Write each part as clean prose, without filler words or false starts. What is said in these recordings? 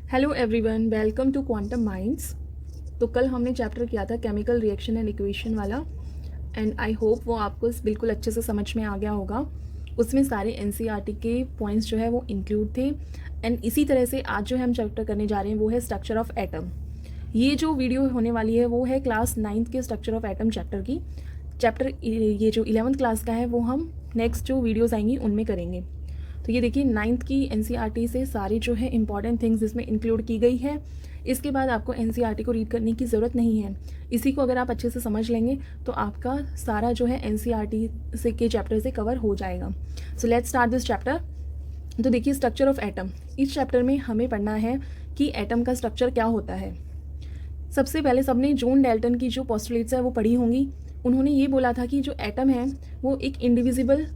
Hello everyone, welcome to Quantum Minds. तो कल हमने चैप्टर किया था केमिकल रिएक्शन एंड इक्वेशन वाला, एंड आई होप वो आपको बिल्कुल अच्छे से समझ में आ गया होगा। उसमें सारे एनसीईआरटी के पॉइंट्स जो है वो इंक्लूड थे। एंड इसी तरह से आज जो हम चैप्टर करने जा रहे हैं वो है स्ट्रक्चर ऑफ एटम। ये जो वीडियो होने वाली है वो है क्लास 9th के स्ट्रक्चर ऑफ एटम चैप्टर की। चैप्टर ये जो 11th क्लास का है वो हम नेक्स्ट जो वीडियोज़ आएंगी उनमें करेंगे। तो ये देखिए 9th की एनसीईआरटी से सारी जो है इंपॉर्टेंट थिंग्स इसमें इंक्लूड की गई है। इसके बाद आपको एनसीईआरटी को रीड करने की ज़रूरत नहीं है। इसी को अगर आप अच्छे से समझ लेंगे तो आपका सारा जो है एनसीईआरटी से के चैप्टर से कवर हो जाएगा। So let's start this chapter. तो देखिए स्ट्रक्चर ऑफ एटम, इस चैप्टर में हमें पढ़ना है कि एटम का स्ट्रक्चर क्या होता है। सबसे पहले सबने जॉन डाल्टन की जो पोस्टुलेट्स है वो पढ़ी होंगी। उन्होंने ये बोला था कि जो एटम है वो एक इंडिविजिबल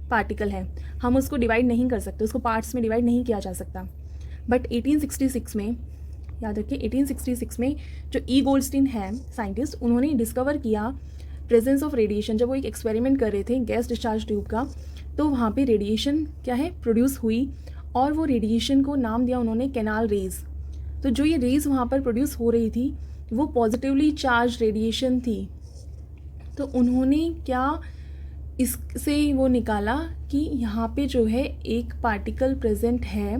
पार्टिकल है, हम उसको डिवाइड नहीं कर सकते, उसको पार्ट्स में डिवाइड नहीं किया जा सकता। बट 1866 में, याद रखिए 1866 में जो ई गोल्डस्टीन है साइंटिस्ट, उन्होंने डिस्कवर किया प्रेजेंस ऑफ रेडिएशन। जब वो एक एक्सपेरिमेंट कर रहे थे गैस डिस्चार्ज ट्यूब का, तो वहाँ पे रेडिएशन क्या है प्रोड्यूस हुई, और वो रेडिएशन को नाम दिया उन्होंने कैनाल रेज। तो जो ये रेज वहाँ पर प्रोड्यूस हो रही थी वो पॉजिटिवली चार्ज रेडिएशन थी। तो उन्होंने क्या इससे वो निकाला कि यहाँ पे जो है एक पार्टिकल प्रेजेंट है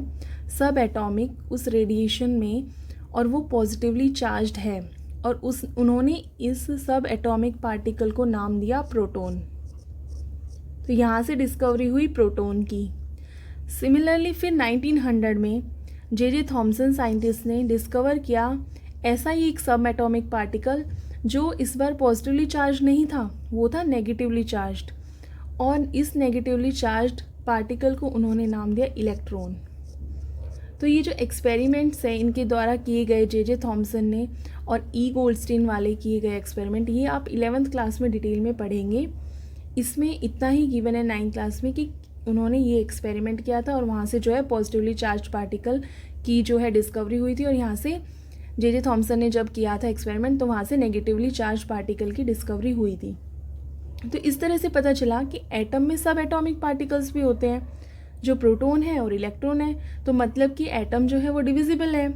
सब एटॉमिक उस रेडिएशन में, और वो पॉजिटिवली चार्ज्ड है, और उन्होंने इस सब एटॉमिक पार्टिकल को नाम दिया प्रोटॉन। तो यहाँ से डिस्कवरी हुई प्रोटॉन की। सिमिलरली फिर 1900 में जे थॉमसन साइंटिस्ट ने डिस्कवर किया ऐसा ही एक सब एटॉमिक पार्टिकल जो इस बार पॉजिटिवली चार्ज नहीं था, वो था नेगेटिवली चार्ज्ड, और इस नेगेटिवली चार्ज्ड पार्टिकल को उन्होंने नाम दिया इलेक्ट्रॉन। तो ये जो एक्सपेरिमेंट्स हैं इनके द्वारा किए गए जे थॉमसन ने और ई गोल्डस्टीन वाले किए गए एक्सपेरिमेंट, ये आप 11th क्लास में डिटेल में पढ़ेंगे। इसमें इतना ही गिवन है 9th क्लास में कि उन्होंने ये एक्सपेरिमेंट किया था और वहाँ से जो है पॉजिटिवली चार्ज पार्टिकल की जो है डिस्कवरी हुई थी, और यहाँ से जे थॉमसन ने जब किया था एक्सपेरिमेंट तो वहाँ से नेगेटिवली चार्ज पार्टिकल की डिस्कवरी हुई थी। तो इस तरह से पता चला कि एटम में सब एटॉमिक पार्टिकल्स भी होते हैं, जो प्रोटॉन है और इलेक्ट्रॉन है। तो मतलब कि एटम जो है वो डिविजिबल है।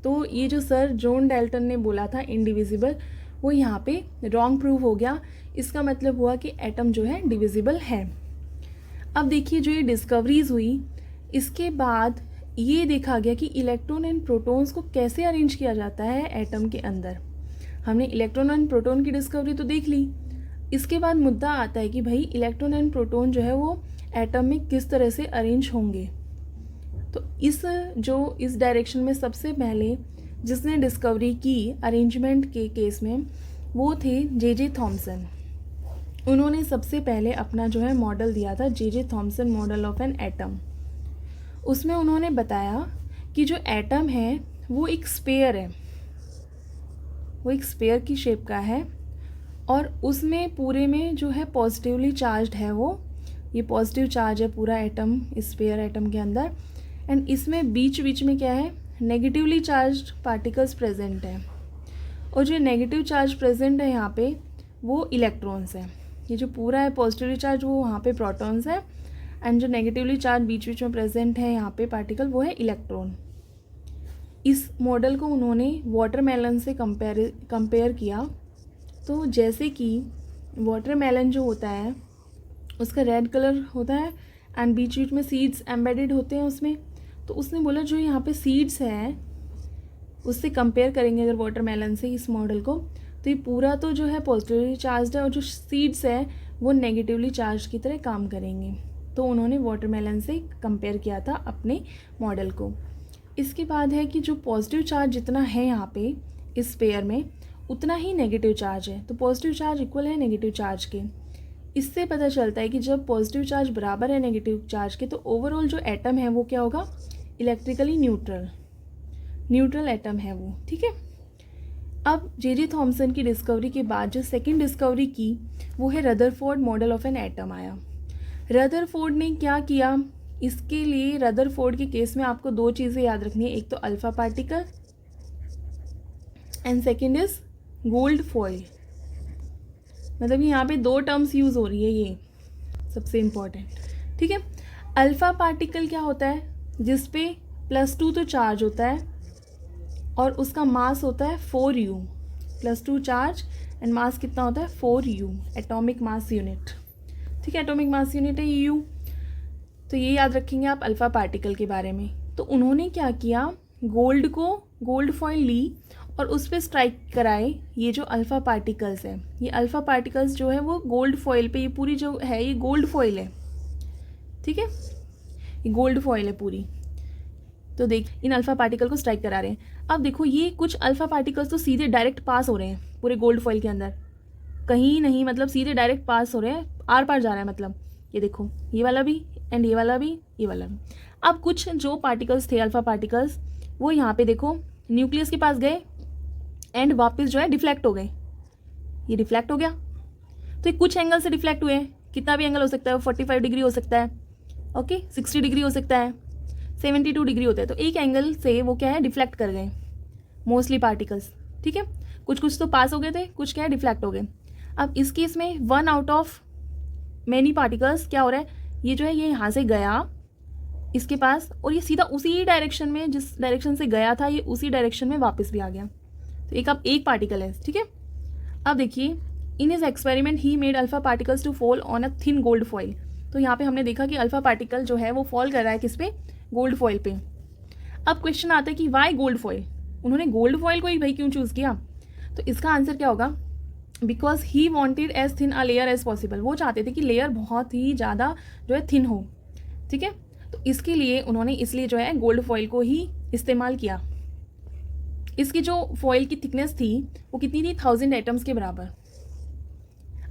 तो ये जो सर जॉन डाल्टन ने बोला था इनडिविजिबल, वो यहाँ पे रॉन्ग प्रूव हो गया। इसका मतलब हुआ कि एटम जो है डिविजिबल है। अब देखिए जो ये डिस्कवरीज हुई, इसके बाद ये देखा गया कि इलेक्ट्रॉन एंड प्रोटॉन्स को कैसे अरेंज किया जाता है एटम के अंदर। हमने इलेक्ट्रॉन एंड प्रोटॉन की डिस्कवरी तो देख ली। इसके बाद मुद्दा आता है कि भाई इलेक्ट्रॉन एंड प्रोटॉन जो है वो एटम में किस तरह से अरेंज होंगे। तो इस डायरेक्शन में सबसे पहले जिसने डिस्कवरी की अरेंजमेंट के केस में वो थे जे थॉमसन। उन्होंने सबसे पहले अपना जो है मॉडल दिया था J Thomson model of an atom. उसमें उन्होंने बताया कि जो एटम है वो एक स्फीयर है, वो एक स्फीयर की शेप का है, और उसमें पूरे में जो है पॉजिटिवली चार्ज्ड है, वो ये पॉजिटिव चार्ज है पूरा एटम, स्फीयर एटम के अंदर। एंड इसमें बीच बीच में क्या है नेगेटिवली चार्ज्ड पार्टिकल्स प्रेजेंट है, और जो नेगेटिव चार्ज प्रेजेंट है यहाँ पे वो इलेक्ट्रॉन्स है। ये जो पूरा है पॉजिटिवली चार्ज वो वहाँ पे प्रोटॉन्स है, एंड जो नेगेटिवली चार्ज बीच बीच में प्रेजेंट है यहाँ पे पार्टिकल वो है इलेक्ट्रॉन। इस मॉडल को उन्होंने वाटरमेलन से कंपेयर किया। तो जैसे कि वाटरमेलन जो होता है उसका रेड कलर होता है एंड बीच बीच में सीड्स एम्बेडेड होते हैं उसमें। तो उसने बोला जो यहाँ पे सीड्स है उससे कंपेयर करेंगे अगर वाटरमेलन से इस मॉडल को, तो ये पूरा तो जो है पॉजिटिवली चार्ज है, और जो सीड्स है वो नेगेटिवली चार्ज की तरह काम करेंगे। तो उन्होंने वाटरमेलन से कंपेयर किया था अपने मॉडल को। इसके बाद है कि जो पॉजिटिव चार्ज जितना है यहाँ पे इस पेयर में उतना ही नेगेटिव चार्ज है। तो पॉजिटिव चार्ज इक्वल है नेगेटिव चार्ज के। इससे पता चलता है कि जब पॉजिटिव चार्ज बराबर है नेगेटिव चार्ज के तो ओवरऑल जो एटम है वो क्या होगा इलेक्ट्रिकली न्यूट्रल एटम है वो, ठीक है। अब जे थॉमसन की डिस्कवरी के बाद जो सेकंड डिस्कवरी की वो है Rutherford model of an atom आया। रदरफोर्ड ने क्या किया, इसके लिए रदरफोर्ड के केस में आपको दो चीज़ें याद रखनी है, एक तो alpha particle and second is gold foil. मतलब यहाँ पे दो टर्म्स यूज़ हो रही है, ये सबसे इम्पॉर्टेंट, ठीक है। अल्फ़ा पार्टिकल क्या होता है जिस पे +2 तो चार्ज होता है, और उसका मास होता है 4u +2 चार्ज एंड मास कितना होता है 4u, एटॉमिक मास यूनिट। ठीक है, एटॉमिक मास यूनिट है u। तो ये याद रखेंगे आप अल्फ़ा पार्टिकल के बारे में। तो उन्होंने क्या किया, गोल्ड फॉइल ली और उस पर स्ट्राइक कराए ये जो अल्फ़ा पार्टिकल्स है। ये अल्फ़ा पार्टिकल्स जो है वो गोल्ड फॉइल पे, ये पूरी जो है ये गोल्ड फॉइल है। ठीक है, ये गोल्ड फॉइल है पूरी। तो देख, इन अल्फ़ा पार्टिकल को स्ट्राइक करा रहे हैं। अब देखो, ये कुछ अल्फ़ा पार्टिकल्स तो सीधे डायरेक्ट पास हो रहे हैं पूरे गोल्ड फॉइल के अंदर, कहीं नहीं, मतलब सीधे डायरेक्ट पास हो रहे हैं, आर पार जा रहा है। मतलब ये देखो, ये वाला भी एंड ये वाला भी, ये वाला भी। अब कुछ जो पार्टिकल्स थे अल्फ़ा पार्टिकल्स, वो यहाँ पे देखो न्यूक्लियस के पास गए एंड वापस जो है डिफ्लेक्ट हो गए। ये डिफ्लेक्ट हो गया, तो ये कुछ एंगल से डिफ्लेक्ट हुए हैं। कितना भी एंगल हो सकता है, 45 डिग्री हो सकता है, ओके, 60 डिग्री हो सकता है, 72 डिग्री होता है। तो एक एंगल से वो क्या है, डिफ्लेक्ट कर गए मोस्टली पार्टिकल्स। ठीक है, कुछ तो पास हो गए थे, कुछ क्या है डिफ्लेक्ट हो गए। अब इस केस में 1 आउट ऑफ मैनी पार्टिकल्स क्या हो रहा है, ये जो है ये यहाँ से गया इसके पास, और ये सीधा उसी डायरेक्शन में, जिस डायरेक्शन से गया था, ये उसी डायरेक्शन में वापस भी आ गया। तो एक पार्टिकल है। ठीक है, अब देखिए, in his experiment he made alpha particles to fall on a thin gold foil. तो यहाँ पे हमने देखा कि अल्फा पार्टिकल जो है वो फॉल कर रहा है किस पे, गोल्ड फॉइल पे। अब क्वेश्चन आता है कि वाई गोल्ड फॉइल, उन्होंने गोल्ड फॉइल को ही भाई क्यों चूज़ किया। तो इसका आंसर क्या होगा, because he wanted as thin a layer as possible. वो चाहते थे कि लेयर बहुत ही ज़्यादा जो है थिन हो। ठीक है, तो इसके लिए उन्होंने इसलिए जो है गोल्ड फॉइल को ही इस्तेमाल किया। इसकी जो फॉइल की थिकनेस थी वो कितनी थी, 1000 एटम्स के बराबर।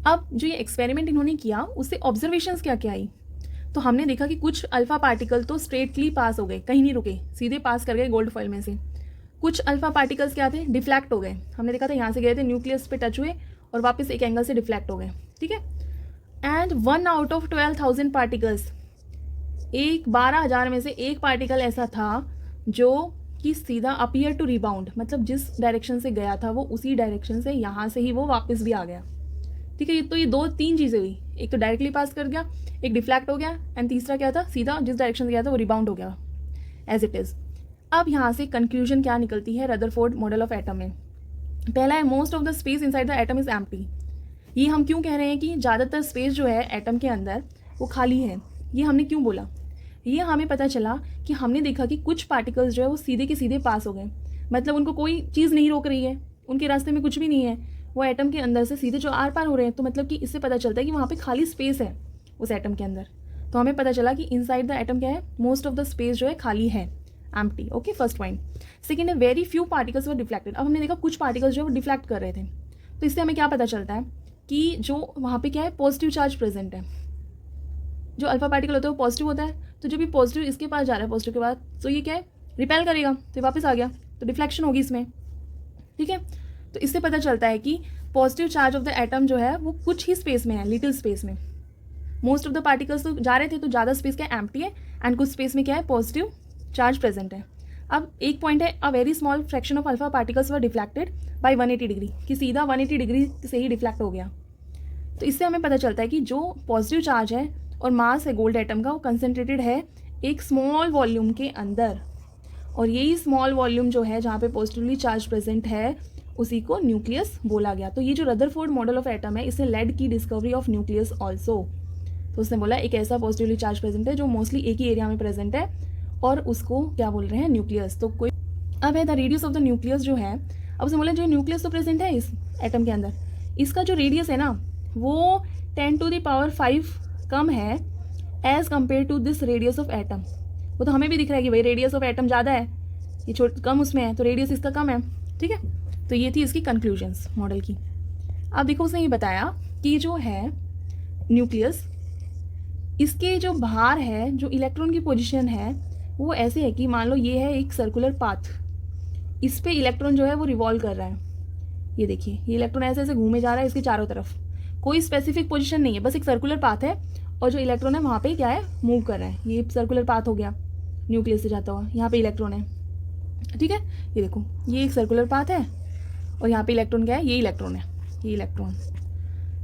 अब जो ये एक्सपेरिमेंट इन्होंने किया उससे ऑब्जर्वेशंस क्या क्या आई, तो हमने देखा कि कुछ अल्फा पार्टिकल तो स्ट्रेटली पास हो गए, कहीं नहीं रुके, सीधे पास कर गए गोल्ड फॉइल में से। कुछ अल्फा पार्टिकल्स क्या थे, डिफ्लेक्ट हो गए। हमने देखा था यहाँ से गए थे, न्यूक्लियस पे टच हुए और वापस एक एंगल से डिफ्लेक्ट हो गए। ठीक है, एंड 1 आउट ऑफ 12,000 पार्टिकल्स, 12,000 में से एक पार्टिकल ऐसा था जो कि सीधा अपीयर टू रिबाउंड, मतलब जिस डायरेक्शन से गया था वो उसी डायरेक्शन से यहाँ से ही वो वापस भी आ गया। ठीक है, तो ये 2-3 चीज़ें हुई, एक तो डायरेक्टली पास कर गया, एक डिफ्लेक्ट हो गया, एंड तीसरा क्या था, सीधा जिस डायरेक्शन से गया था वो रिबाउंड हो गया एज इट इज़। अब यहाँ से कंक्लूजन क्या निकलती है रदरफोर्ड मॉडल ऑफ एटम में। पहला है, most of the space inside the atom is empty. ये हम क्यों कह रहे हैं कि ज़्यादातर स्पेस जो है एटम के अंदर वो खाली है, ये हमने क्यों बोला, ये हमें पता चला कि हमने देखा कि कुछ पार्टिकल्स जो है वो सीधे के सीधे पास हो गए, मतलब उनको कोई चीज़ नहीं रोक रही है, उनके रास्ते में कुछ भी नहीं है, वो एटम के अंदर से सीधे जो आर पार हो रहे हैं। तो मतलब कि इससे पता चलता है कि वहाँ पे खाली स्पेस है उस एटम के अंदर। तो हमें पता चला कि इनसाइड द एटम क्या है, मोस्ट ऑफ द स्पेस जो है खाली है, empty. Okay, first point. Second है, very few particles were deflected. अब हमने देखा कुछ पार्टिकल्स जो है वो डिफ्लेक्ट कर रहे थे, तो इससे हमें क्या पता चलता है कि जो वहाँ पे क्या है, पॉजिटिव चार्ज प्रेजेंट है। जो अल्फा पार्टिकल होता है वो पॉजिटिव होता है, तो जो भी पॉजिटिव इसके पास जा रहा है पॉजिटिव के बाद, तो ये क्या है, रिपेल करेगा, तो ये वापस आ गया, तो डिफ्लेक्शन होगी इसमें। ठीक है, तो इससे पता चलता है कि positive charge of the atom जो है वो कुछ ही स्पेस में है, लिटिल स्पेस में। मोस्ट ऑफ द पार्टिकल्स तो जा रहे थे, तो ज़्यादा स्पेस क्या है, एम्प्टी है, एंड कुछ स्पेस में क्या है, पॉजिटिव चार्ज प्रेजेंट है। अब एक पॉइंट है, a very small fraction of alpha particles were deflected by 180 degree, कि सीधा 180 डिग्री से ही डिफ्लेक्ट हो गया। तो इससे हमें पता चलता है कि जो पॉजिटिव चार्ज है और मास है गोल्ड एटम का, वो कंसनट्रेटेड है एक स्मॉल वॉल्यूम के अंदर, और यही स्मॉल वॉल्यूम जो है जहाँ पे पॉजिटिवली चार्ज प्रेजेंट है उसी को न्यूक्लियस बोला गया। तो ये जो रदरफोर्ड मॉडल ऑफ एटम है, इसने लेड की डिस्कवरी ऑफ न्यूक्लियस ऑल्सो। तो उसने बोला एक ऐसा पॉजिटिवली चार्ज प्रेजेंट है जो मोस्टली एक ही एरिया में प्रेजेंट है, और उसको क्या बोल रहे हैं, न्यूक्लियस। तो कोई अब है the radius of the nucleus जो है, अब उसने बोला जो न्यूक्लियस तो प्रेजेंट है इस एटम के अंदर, इसका जो रेडियस है ना वो 10⁵ कम है as compare to this radius of atom. वो तो हमें भी दिख रहा है कि भाई रेडियस ऑफ एटम ज़्यादा है, ये कम उसमें है, तो रेडियस इसका कम है। ठीक है, तो ये थी इसकी कंक्लूजन्स मॉडल की। अब देखो, उसने ये बताया कि जो है न्यूक्लियस, इसके जो बाहर है, जो इलेक्ट्रॉन की पोजीशन है वो ऐसे है कि मान लो ये है एक सर्कुलर पाथ, इस पे इलेक्ट्रॉन जो है वो रिवॉल्व कर रहा है। ये देखिए, ये इलेक्ट्रॉन ऐसे ऐसे घूमे जा रहा है इसके चारों तरफ, कोई स्पेसिफिक पोजीशन नहीं है, बस एक सर्कुलर पाथ है, और जो इलेक्ट्रॉन है वहाँ पे क्या है, मूव कर रहा है। ये सर्कुलर पाथ हो गया न्यूक्लियस से जाता हुआ, यहाँ पे इलेक्ट्रॉन है। ठीक है, ये देखो, ये एक सर्कुलर पाथ है, और यहाँ पे इलेक्ट्रॉन क्या है, ये इलेक्ट्रॉन है, ये इलेक्ट्रॉन,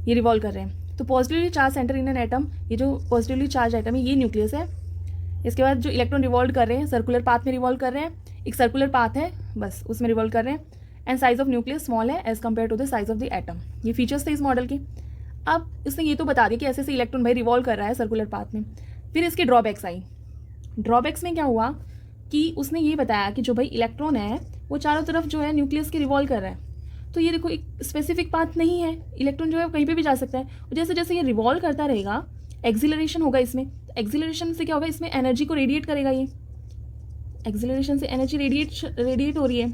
ये रिवॉल्व कर रहे हैं। तो positively charge centre in an atom, ये जो पॉजिटिवली चार्ज एटम है ये न्यूक्लियस है। इसके बाद जो इलेक्ट्रॉन रिवॉल्व कर रहे हैं, सर्कुलर पाथ में रिवॉल्व कर रहे हैं, एक सर्कुलर पाथ है, बस उसमें रिवॉल्व कर रहे हैं, and size of nucleus small है as compare to the size of the atom. ये फीचर्स थे इस मॉडल के। अब इसने ये तो बता दिया कि ऐसे ऐसे इलेक्ट्रॉन भाई रिवॉल्व कर रहा है सर्कुलर पाथ में। फिर इसके ड्रॉबैक्स आई। ड्रॉबैक्स में क्या हुआ कि उसने ये बताया कि जो भाई इलेक्ट्रॉन है वो चारों तरफ जो है न्यूक्लियस के रिवॉल्व कर रहा है, तो ये देखो एक स्पेसिफिक पाथ नहीं है, इलेक्ट्रॉन जो है कहीं पे भी जा सकता है। और जैसे जैसे ये रिवॉल्व करता रहेगा एक्सिलरेशन होगा इसमें, एक्सिलरेशन से क्या होगा, इसमें एनर्जी को रेडिएट करेगा। ये एक्सिलरेशन से एनर्जी रेडिएट हो रही है।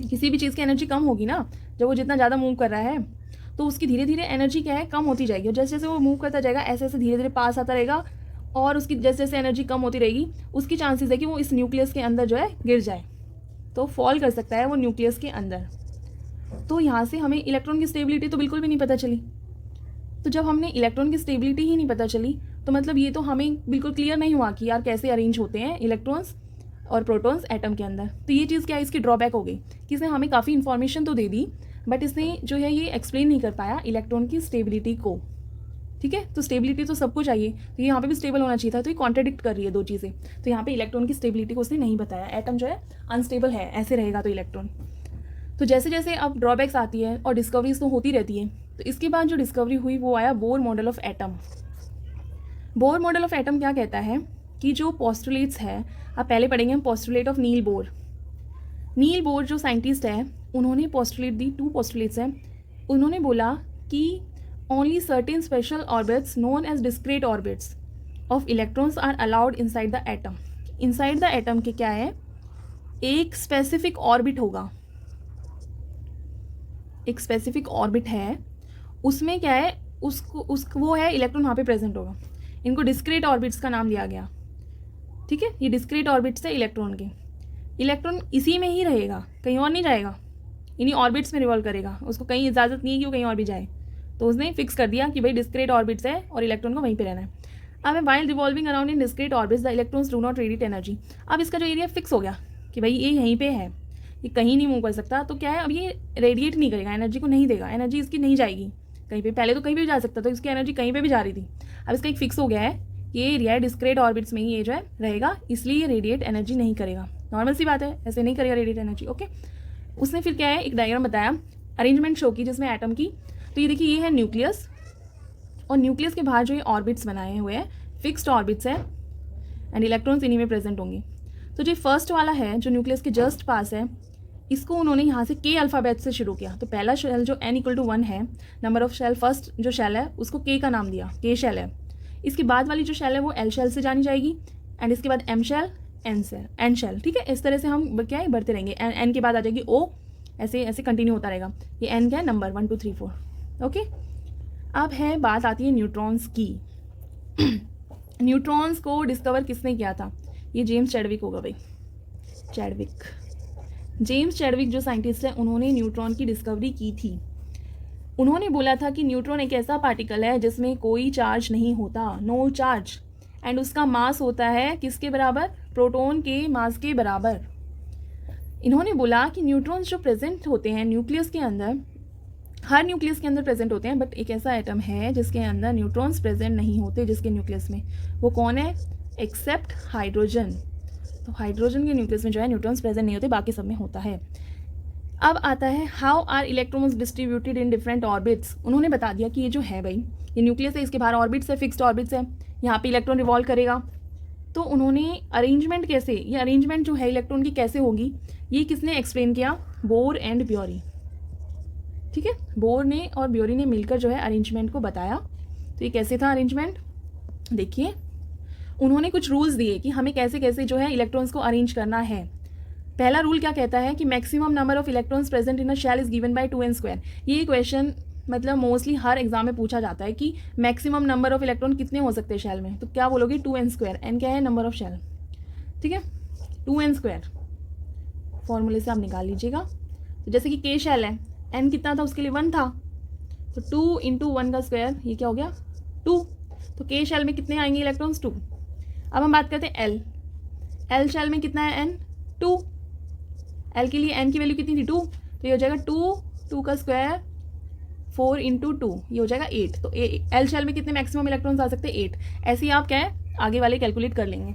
किसी भी चीज़ की एनर्जी कम होगी ना जब वो जितना ज़्यादा मूव कर रहा है, तो उसकी धीरे धीरे एनर्जी क्या है, कम होती जाएगी। और जैसे जैसे वो मूव करता जाएगा ऐसे ऐसे धीरे धीरे पास आता रहेगा, और उसकी जैसे जैसे एनर्जी कम होती रहेगी उसकी चांसेस है कि वो इस न्यूक्लियस के अंदर जो है गिर जाए, तो फॉल कर सकता है वो न्यूक्लियस के अंदर। तो यहाँ से हमें इलेक्ट्रॉन की स्टेबिलिटी तो बिल्कुल भी नहीं पता चली। तो जब हमने इलेक्ट्रॉन की स्टेबिलिटी ही नहीं पता चली तो मतलब ये तो हमें बिल्कुल क्लियर नहीं हुआ कि यार कैसे अरेंज होते हैं इलेक्ट्रॉन्स और प्रोटॉन्स एटम के अंदर। तो ये चीज़ क्या है, इसकी ड्रॉबैक हो गई कि इसने हमें काफ़ी इन्फॉर्मेशन तो दे दी, बट इसने जो है ये एक्सप्लेन नहीं कर पाया इलेक्ट्रॉन की स्टेबिलिटी को। ठीक है, तो स्टेबिलिटी तो सबको चाहिए, तो यहाँ पे भी स्टेबल होना चाहिए था, तो ये कॉन्ट्रडिक्ट कर रही है दो चीज़ें। तो यहाँ पे इलेक्ट्रॉन की स्टेबिलिटी को उसने नहीं बताया, एटम जो है अनस्टेबल है ऐसे रहेगा तो इलेक्ट्रॉन। तो जैसे जैसे अब ड्रॉबैक्स आती है और डिस्कवरीज तो होती रहती है, तो इसके बाद जो डिस्कवरी हुई वो आया Bohr model of atom. Bohr model of atom क्या कहता है कि जो पोस्टुलेट्स है, आप पहले पढ़ेंगे हम postulate of Niels Bohr. Niels Bohr जो साइंटिस्ट है उन्होंने पोस्टुलेट दी, 2 पोस्टुलेट्स हैं। उन्होंने बोला कि only certain special orbits known as discrete orbits of electrons are allowed inside the atom. Inside the atom के क्या है, एक स्पेसिफिक ऑर्बिट होगा, एक स्पेसिफिक ऑर्बिट है, उसमें क्या है उसको वो है इलेक्ट्रॉन वहाँ पे प्रेजेंट होगा। इनको डिस्क्रीट ऑर्बिट्स का नाम दिया गया। ठीक है, ये डिस्क्रीट ऑर्बिट्स है इलेक्ट्रॉन के। इलेक्ट्रॉन इसी में ही रहेगा, कहीं और नहीं जाएगा, इन्हीं ऑर्बिट्स में रिवॉल्व करेगा, उसको कहीं इजाज़त नहीं है कि वो कहीं और भी जाए। तो उसने फिक्स कर दिया कि भाई डिस्क्रीट ऑर्बिट्स है और इलेक्ट्रॉन को वहीं पे रहना है। अब while revolving around in discrete orbits the electrons do not radiate energy. अब इसका जो एरिया फिक्स हो गया कि भाई ये यहीं पे है, ये कहीं नहीं मूव कर सकता, तो क्या है अब ये रेडिएट नहीं करेगा, एनर्जी को नहीं देगा, एनर्जी इसकी नहीं जाएगी कहीं पे। पहले तो कहीं भी जा सकता, तो इसकी एनर्जी कहीं पे भी जा रही थी। अब इसका एक फिक्स हो गया है, ये एरिया है डिस्क्रीट ऑर्बिट्स में ही ये जो है रहेगा, इसलिए ये रेडिएट एनर्जी नहीं करेगा। नॉर्मल सी बात है, ऐसे नहीं करेगा रेडिएट एनर्जी। ओके, उसने फिर क्या है एक डायग्राम बताया, अरेंजमेंट शो की जिसमें एटम की। तो ये देखिए ये है न्यूक्लियस, और न्यूक्लियस के बाहर जो ये ऑर्बिट्स बनाए हुए हैं फिक्स्ड ऑर्बिट्स है, एंड इलेक्ट्रॉन्स इन्हीं में प्रेजेंट होंगे। तो जो फर्स्ट वाला है जो न्यूक्लियस के जस्ट पास है, इसको उन्होंने यहाँ से के अल्फ़ाबेट से शुरू किया। तो पहला शेल जो n=1 है, नंबर ऑफ शेल, फर्स्ट जो शेल है उसको के का नाम दिया, के शेल है। इसके बाद वाली जो शेल है वो एल शेल से जानी जाएगी, एंड इसके बाद एम शेल, एन शेल। ठीक है, इस तरह से हम क्या है बढ़ते रहेंगे। एन के बाद आ जाएगी ओ, ऐसे ऐसे कंटिन्यू होता रहेगा। ये एन क्या है, नंबर 1 2 3 4। ओके, अब है बात आती है न्यूट्रॉन्स की। न्यूट्रॉन्स को डिस्कवर किसने किया था, ये जेम्स चैडविक होगा भाई, चैडविक। जेम्स चैडविक जो साइंटिस्ट है उन्होंने न्यूट्रॉन की डिस्कवरी की थी। उन्होंने बोला था कि न्यूट्रॉन एक ऐसा पार्टिकल है जिसमें कोई चार्ज नहीं होता, नो चार्ज, एंड उसका मास होता है किसके बराबर, प्रोटॉन के मास के बराबर। इन्होंने बोला कि न्यूट्रॉन्स जो प्रेजेंट होते हैं न्यूक्लियस के अंदर, हर न्यूक्लियस के अंदर प्रेजेंट होते हैं, बट एक ऐसा एटम है जिसके अंदर न्यूट्रॉन्स प्रेजेंट नहीं होते जिसके न्यूक्लियस में, वो कौन है, एक्सेप्ट हाइड्रोजन। तो हाइड्रोजन के न्यूक्लियस में जो है न्यूट्रॉन्स प्रेजेंट नहीं होते, बाकी सब में होता है। अब आता है how are electrons distributed in different orbits. उन्होंने बता दिया कि ये जो है भाई, ये न्यूक्लियस है, इसके बाहर ऑर्बिट्स है, फिक्स्ड ऑर्बिट्स है, यहाँ पे इलेक्ट्रॉन रिवॉल्व करेगा। तो उन्होंने अरेंजमेंट कैसे, ये अरेंजमेंट जो है इलेक्ट्रॉन की कैसे होगी, ये किसने एक्सप्लेन किया, बोर एंड ब्योरी। ठीक है, बोर ने और ब्योरी ने मिलकर जो है अरेंजमेंट को बताया। तो ये कैसे था अरेंजमेंट, देखिए उन्होंने कुछ रूल्स दिए कि हमें कैसे कैसे जो है इलेक्ट्रॉन्स को अरेंज करना है। पहला रूल क्या कहता है कि maximum number of electrons present in a shell is given by 2n²। ये क्वेश्चन मतलब मोस्टली हर एग्जाम में पूछा जाता है कि मैक्सिमम नंबर ऑफ इलेक्ट्रॉन कितने हो सकते हैं शेल में, तो क्या बोलोगे 2n²। एन क्या है, नंबर ऑफ शेल। ठीक है, 2n², फॉर्मूले से आप निकाल लीजिएगा। तो जैसे कि के शेल है, एन कितना था उसके लिए 1 था, तो 2 × 1 का स्क्वायर, ये क्या हो गया 2। तो के शेल में कितने आएंगे इलेक्ट्रॉन्स, 2। अब हम बात करते हैं एल, एल शेल में कितना है एन, 2। एल के लिए एन की वैल्यू कितनी थी 2, तो ये हो जाएगा 2 का स्क्वायर 4 × 2, ये हो जाएगा 8। तो एल शेल में कितने मैक्सिमम इलेक्ट्रॉन्स आ सकते हैं, 8। ऐसे ही आप क्या है आगे वाले कैलकुलेट कर लेंगे।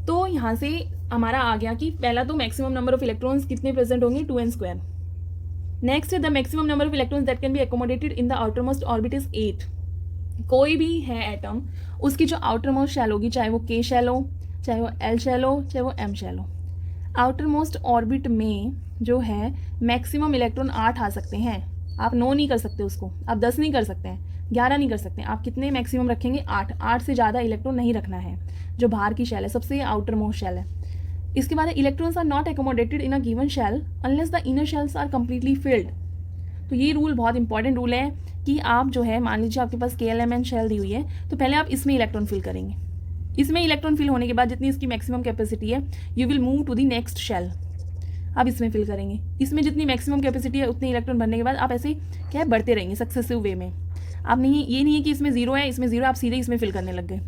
तो यहाँ से हमारा आ गया कि पहला तो मैक्सिमम नंबर ऑफ इलेक्ट्रॉन्स कितने प्रेजेंट होंगे, 2n²। Next the maximum number of electrons that can be accommodated in the outer most orbit is 8। कोई भी है एटम, उसकी जो आउटर मोस्ट शेल होगी, चाहे वो के शेल हो, चाहे वो एल शेल हो, चाहे वो एम शेल हो, आउटर मोस्ट ऑर्बिट में जो है मैक्सिमम इलेक्ट्रॉन 8 आ सकते हैं। आप 9 नहीं कर सकते उसको, आप 10 नहीं कर सकते हैं, 11 नहीं कर सकते, आप कितने मैक्सिमम रखेंगे, 8 से ज़्यादा इलेक्ट्रॉन नहीं रखना है। जो बाहर की शेल है, सबसे आउटर मोस्ट शेल है। इसके बाद electrons are not accommodated in a given shell unless the inner shells are completely filled. तो ये रूल बहुत इंपॉर्टेंट रूल है कि आप जो है, मान लीजिए आपके पास KLMN शेल दी हुई है, तो पहले आप इसमें इलेक्ट्रॉन फिल करेंगे। इसमें इलेक्ट्रॉन फिल होने के बाद जितनी इसकी मैक्सिमम कैपेसिटी है, you will move to the next shell. आप इसमें फिल करेंगे, इसमें जितनी मैक्सिमम कैपेसिटी है उतने इलेक्ट्रॉन भरने के बाद आप ऐसे क्या है बढ़ते रहेंगे सक्सेसिव वे में। आप नहीं, ये नहीं है कि इसमें 0 है, इसमें 0, आप सीधे इसमें फिल करने लग गए।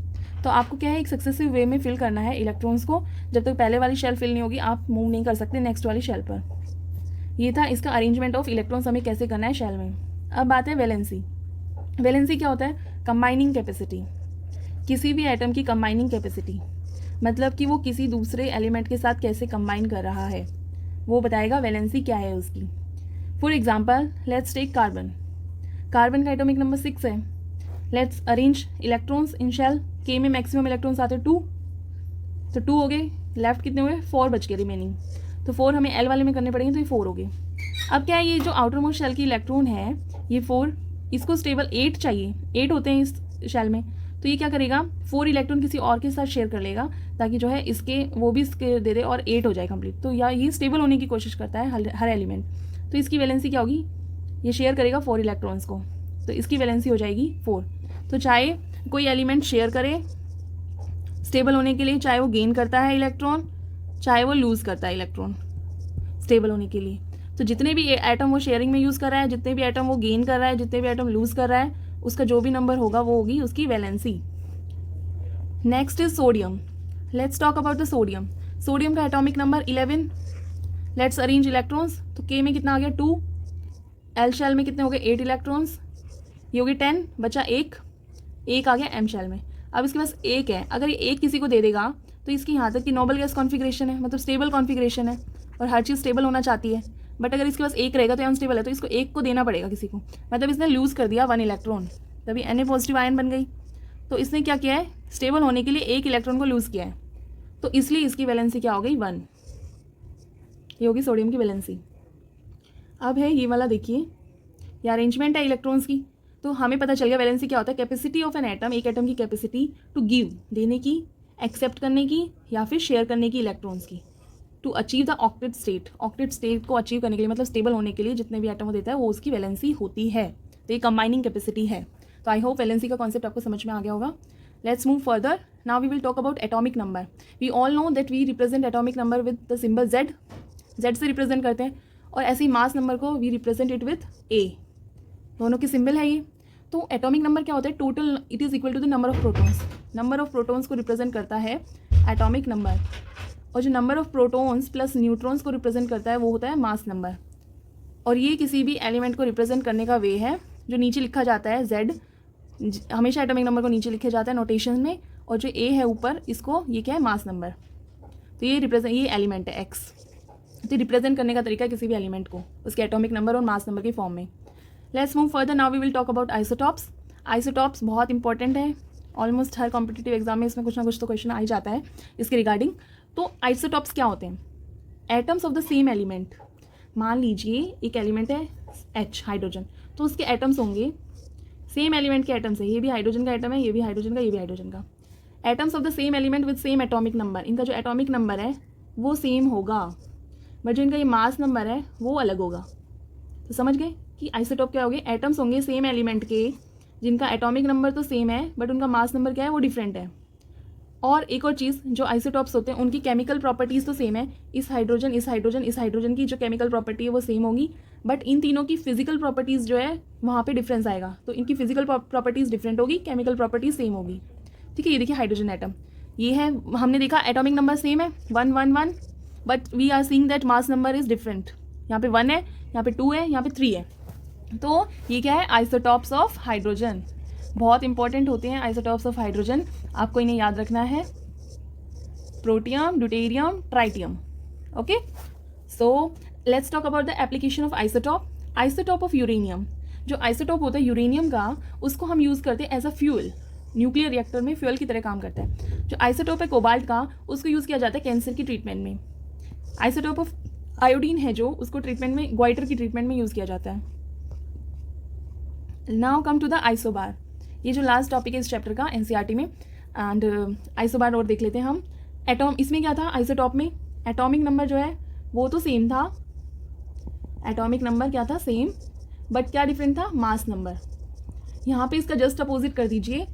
तो आपको क्या है, एक सक्सेसिव वे में फिल करना है इलेक्ट्रॉन्स को। जब तक पहले वाली शेल फिल नहीं होगी, आप मूव नहीं कर सकते नेक्स्ट वाली शेल पर। ये था इसका अरेंजमेंट ऑफ इलेक्ट्रॉन्स, हमें कैसे करना है शेल में। अब बात है वैलेंसी। वैलेंसी क्या होता है, कंबाइनिंग कैपेसिटी। किसी भी एटम की कंबाइनिंग कैपेसिटी, मतलब कि वो किसी दूसरे एलिमेंट के साथ कैसे कंबाइन कर रहा है, वो बताएगा वैलेंसी क्या है उसकी। For example let's take carbon. Carbon का एटॉमिक नंबर 6 है। Let's arrange electrons in shell. K में मैक्सिमम इलेक्ट्रॉन्स आते हैं 2, तो 2 हो गए। लेफ्ट कितने हुए, 4 बच गए रिमेनिंग। तो 4 हमें एल वाले में करने पड़ेंगे, तो ये 4 हो गए। अब क्या है, ये जो आउटर मोस्ट शेल की इलेक्ट्रॉन है, ये 4, इसको स्टेबल 8 चाहिए, 8 होते हैं इस शेल में। तो ये क्या करेगा, 4 इलेक्ट्रॉन किसी और के साथ शेयर कर लेगा, ताकि जो है इसके वो भी इसके दे दे और 8 हो जाए कंप्लीट। तो या ये स्टेबल होने की कोशिश करता है हर एलिमेंट। तो इसकी वैलेंसी क्या होगी, ये शेयर करेगा 4 इलेक्ट्रॉन्स को, तो इसकी वैलेंसी हो जाएगी 4। तो चाहे कोई एलिमेंट शेयर करे स्टेबल होने के लिए, चाहे वो गेन करता है इलेक्ट्रॉन, चाहे वो लूज़ करता है इलेक्ट्रॉन स्टेबल होने के लिए, तो जितने भी एटम वो शेयरिंग में यूज़ कर रहा है, जितने भी एटम वो गेन कर रहा है, जितने भी एटम लूज़ कर रहा है, उसका जो भी नंबर होगा वो होगी उसकी valency. Next is sodium. Let's talk about the sodium. Sodium का atomic number 11। Let's arrange electrons. तो के में कितना आ गया, 2। एल शेल में कितने हो गए, 8 इलेक्ट्रॉन्स, ये हो गए 10, बचा 1 आ गया एम शेल में। अब इसके पास 1 है, अगर ये 1 किसी को दे देगा तो इसकी यहाँ तक कि नोबल गैस कॉन्फिग्रेशन है, मतलब स्टेबल कॉन्फिग्रेशन है, और हर चीज़ स्टेबल होना चाहती है। बट अगर इसके पास 1 रहेगा तो अनस्टेबल है, तो इसको 1 को देना पड़ेगा किसी को, मतलब इसने लूज़ कर दिया 1 इलेक्ट्रॉन, तभी Na पॉजिटिव आयन बन गई। तो इसने क्या किया है, स्टेबल होने के लिए 1 इलेक्ट्रॉन को लूज़ किया है, तो इसलिए इसकी वैलेंसी क्या हो गई, 1। ये होगी सोडियम की वैलेंसी। अब है ये वाला, देखिए ये अरेंजमेंट है इलेक्ट्रॉन्स की। तो हमें पता चल गया वैलेंसी क्या होता है, कैपेसिटी ऑफ एन एटम, एक एटम की कैपेसिटी टू गिव, देने की, एक्सेप्ट करने की, या फिर शेयर करने की इलेक्ट्रॉन्स की, to achieve the octet state. Octet state को अचीव करने के लिए, मतलब स्टेबल होने के लिए जितने भी एटम वो देता है वो उसकी वैलेंसी होती है। तो ये कंबाइनिंग कैपेसिटी है। तो आई होप वैलेंसी का कॉन्सेप्ट आपको समझ में आ गया होगा। Let's move further. Now we will talk about atomic number. We all know that we represent atomic number with the symbol Z। Z से रिप्रेजेंट करते हैं, और ऐसे ही मास नंबर को we represent it with A। दोनों के symbol है ये। तो एटॉमिक नंबर क्या होता है, total it is equal to the number of protons. Number of protons को रिप्रेजेंट करता है एटॉमिक नंबर, और जो number of protons plus neutrons को रिप्रेजेंट करता है वो होता है मास नंबर। और ये किसी भी एलिमेंट को रिप्रेजेंट करने का वे है, जो नीचे लिखा जाता है Z, हमेशा एटॉमिक नंबर को नीचे लिखा जाता है नोटेशन में, और जो A है ऊपर, इसको ये क्या है, मास नंबर। तो ये एलिमेंट है X। तो रिप्रेजेंट करने का तरीका है किसी भी एलिमेंट को उसके एटॉमिक नंबर और मास नंबर के फॉर्म में। Let's move further. Now we will talk about isotopes. Isotopes बहुत इंपॉर्टेंट है, ऑलमोस्ट हर कॉम्पिटिटिव एग्जाम में इसमें कुछ ना कुछ तो क्वेश्चन आ ही जाता है इसके रिगार्डिंग। तो आइसोटॉप्स क्या होते हैं, atoms of the same element. मान लीजिए एक एलिमेंट है H, हाइड्रोजन, तो उसके एटम्स होंगे सेम एलिमेंट के एटम्स है, ये भी हाइड्रोजन का एटम है, ये भी हाइड्रोजन का, ये भी हाइड्रोजन का। Atoms of the same element with same atomic number, इनका जो एटॉमिक नंबर है वो सेम होगा, बट जो इनका ये मास नंबर है वो अलग होगा। तो समझ गए कि आइसोटॉप क्या होंगे, एटम्स होंगे सेम एलिमेंट के जिनका एटॉमिक नंबर तो सेम है बट उनका मास नंबर क्या है, वो डिफरेंट है। और एक और चीज़, जो आइसोटॉप्स होते हैं उनकी केमिकल प्रॉपर्टीज़ तो सेम है, इस हाइड्रोजन की जो केमिकल प्रॉपर्टी है वो सेम होगी, बट इन तीनों की फिजिकल प्रॉपर्टीज़ जो है वहाँ पे डिफरेंस आएगा। तो इनकी फिजिकल प्रॉपर्टीज़ डिफरेंट होगी, केमिकल प्रॉपर्टीज़ सेम होगी। ठीक है, ये देखिए हाइड्रोजन एटम, ये है, हमने देखा एटॉमिक नंबर सेम है 1 1 1, but we are seeing that mass number is different. यहाँ पे 1 है, यहाँ पे 2 है, यहाँ पे 3 है। तो ये क्या है, आइसोटॉप्स ऑफ हाइड्रोजन। बहुत इंपॉर्टेंट होते हैं आइसोटॉप्स ऑफ हाइड्रोजन, आपको इन्हें याद रखना है। Protium, deuterium, tritium. Okay, so let's talk about the application of isotope. Isotope of uranium, जो आइसोटॉप होता है यूरेनियम का, उसको हम यूज़ करते हैं as a fuel. Nuclear reactor में फ्यूल की तरह काम करता है. जो आइसोटॉप है कोबाल्ट का, उसको यूज़ किया जाता है कैंसर की ट्रीटमेंट में. आइसोटॉप ऑफ आयोडीन है जो, उसको ट्रीटमेंट में, ग्वाइटर की ट्रीटमेंट में यूज़ किया जाता है. Now come to the isobar. ये जो लास्ट टॉपिक है इस चैप्टर का एनसीईआरटी में. एंड आइसोबार और देख लेते हैं हम. एटॉम, इसमें क्या था आइसोटॉप में, एटॉमिक नंबर जो है वो तो सेम था. एटॉमिक नंबर क्या था, सेम, बट क्या डिफरेंट था, मास नंबर. यहाँ पे इसका जस्ट अपोजिट कर दीजिए.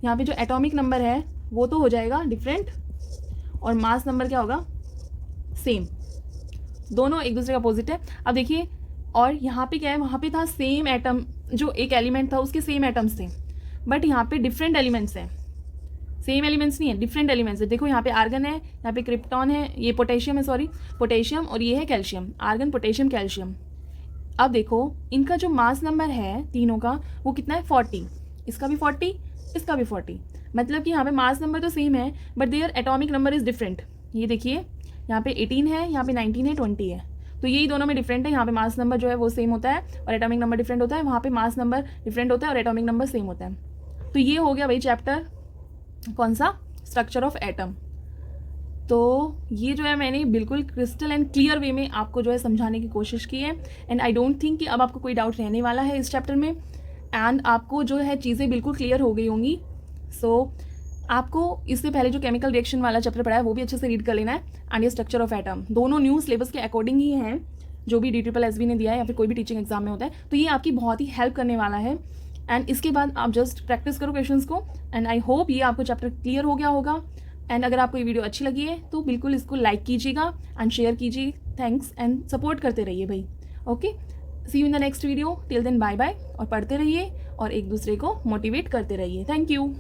यहाँ पे जो एटॉमिक नंबर है वो तो हो जाएगा डिफरेंट, और मास नंबर क्या होगा, सेम. दोनों एक दूसरे का अपोजिट है. अब देखिए, और यहाँ पे क्या है, वहाँ पे था सेम एटम, जो एक एलिमेंट था उसके सेम एटम्स थे, बट यहाँ पे डिफरेंट एलिमेंट्स हैं. सेम एलिमेंट्स नहीं है, डिफरेंट एलिमेंट्स है. देखो यहाँ पे आर्गन है, यहाँ पे क्रिप्टॉन है, ये पोटेशियम है, सॉरी पोटेशियम, और ये है कैल्शियम. Argon, potassium, calcium. अब देखो इनका जो मास नंबर है तीनों का वो कितना है, 40. इसका भी 40, इसका भी 40. मतलब कि यहाँ पे मास नंबर तो सेम है, but their atomic number is different. ये देखिए यहाँ पे 18 है, यहाँ पे 19 है, 20 है. तो यही दोनों में डिफरेंट है. यहाँ पे मास नंबर जो है वो सेम होता है और एटॉमिक नंबर डिफरेंट होता है. वहाँ पे मास नंबर डिफरेंट होता है और एटॉमिक नंबर सेम होता है. तो ये हो गया भाई चैप्टर, कौन सा, स्ट्रक्चर ऑफ एटम. तो ये जो है मैंने बिल्कुल क्रिस्टल एंड क्लियर वे में आपको जो है समझाने की कोशिश की है. एंड आई डोंट थिंक कि अब आपको कोई डाउट रहने वाला है इस चैप्टर में. एंड आपको जो है चीज़ें बिल्कुल क्लियर हो गई होंगी. सो आपको इससे पहले जो केमिकल रिएक्शन वाला चैप्टर पढ़ा है वो भी अच्छे से रीड कर लेना है. एंड ये स्ट्रक्चर ऑफ एटम दोनों न्यू सिलेबस के अकॉर्डिंग ही हैं, जो भी DSSB ने दिया है या फिर कोई भी टीचिंग एग्जाम में होता है. तो ये आपकी बहुत ही हेल्प करने वाला है. एंड इसके बाद आप जस्ट प्रैक्टिस करो क्वेश्चंस को. एंड आई होप ये आपको चैप्टर क्लियर हो गया होगा. एंड अगर आपको ये वीडियो अच्छी लगी है तो बिल्कुल इसको लाइक कीजिएगा एंड शेयर कीजिए. थैंक्स, एंड सपोर्ट करते रहिए भाई. Okay, see you in the next video. Till then bye bye, और पढ़ते रहिए और एक दूसरे को मोटिवेट करते रहिए. Thank you.